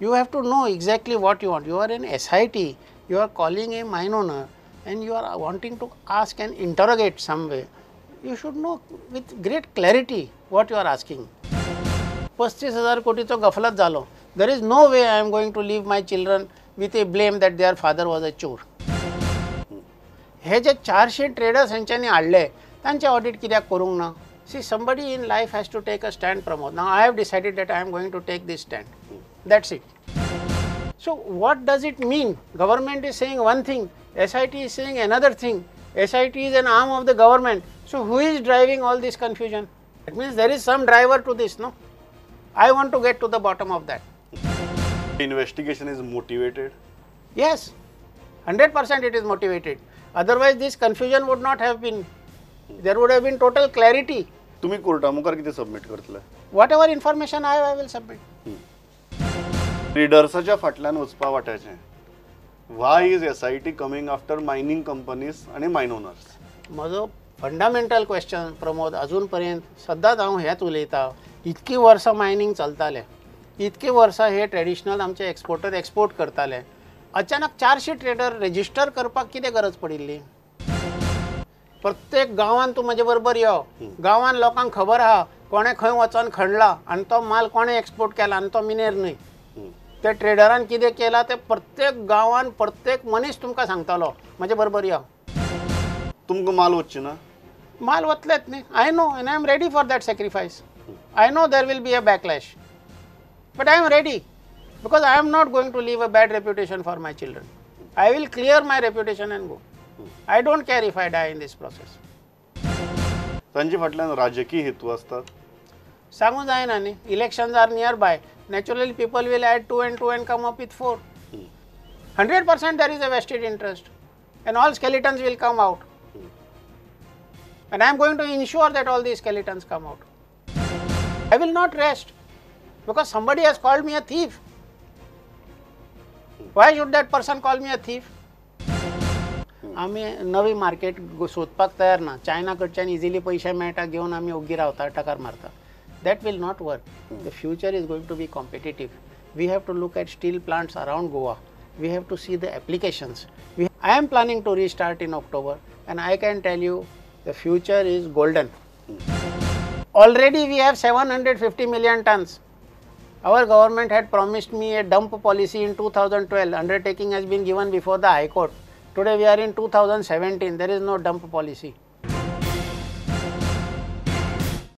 You have to know exactly what you want. You are in SIT, you are calling a mine owner and you are wanting to ask and interrogate some way. You should know with great clarity what you are asking. 35,000 कोटीचो गफलत झालो. There is no way I am going to leave my children with a blame that their father was a चोर. हे जे 400 traders हेंच्यांनी हाडले तांचे audit कित्याक करूंक ना? See, somebody in life has to take a stand, Pramod. Now I have decided that I am going to take this stand. That's it. So what does it mean? Government is saying one thing, SIT is saying another thing. SIT is an arm of the government. So who is driving all this confusion? It means there is some driver to this, no? I want to get to the bottom of that. Investigation is motivated? Yes, 100% it is motivated. Otherwise this confusion would not have been. There would have been total clarity. तुम्ही Carta मुखार किती submit करतले? Whatever information I have, I will submit. ट्रेडर्साच्या फाटल्यान वचपा वाट्याचें. Why is SIT coming after mining companies आणि mine owners? म्हजो fundamental question Pramod अजून पर्यंत सदांच हांव हेच उलयतां. इतकी वर्सां मायनिंग चलतालें, इतकी वर्सां हे ट्रेडिशनल आमचे एक्सपोर्टर एक्सपोर्ट करताले. अचानक 400 ट्रेडर रजिस्टर करपाक कितें गरज पडिल्ली? प्रत्येक गांवांत तूं म्हजे बरोबर यो, गांवांत लोकांक खबर आहा कोणें खंय वचोन खणला आनी तो माल कोणें एक्सपोर्ट केला आनी तो मिनेर न्हय. ते ट्रेडरान कितें केलां तें प्रत्येक गांवांत प्रत्येक मनीस तुमकां सांगतलो. म्हजे बरोबर यो. तुमकां माल वचची ना? माल वतलेच न्ही. I know and I am ready for that sacrifice. I know there will be a backlash, but I am ready because I am not going to leave a bad reputation for my children. I will clear my reputation and go. I don't care if I die in this process. तांचे फाटल्यान राजकीय हेतू असतात? सांगू जायना न्ही. Elections are nearby. Naturally people will add 2 and 2 and come up with 4. 100% there is a vested interest and all skeletons will come out. And I am going to ensure that all these skeletons come out. I will not rest because somebody has called me a thief. Why should that person call me a thief? आम्ही नवी market सोदपाक तयार ना. China कडच्यान easily पैसे मेळटा घेवन आमी ओग्गी रावता, टकार मारता. That will not work. The future is going to be competitive. We have to look at steel plants around Goa. We have to see the applications. I am planning to restart in October and I can tell you the future is golden. Already we have 750 million tons. Our government had promised me a dump policy in 2012. Undertaking has been given before the High Court. Today we are in 2017. There is no dump policy.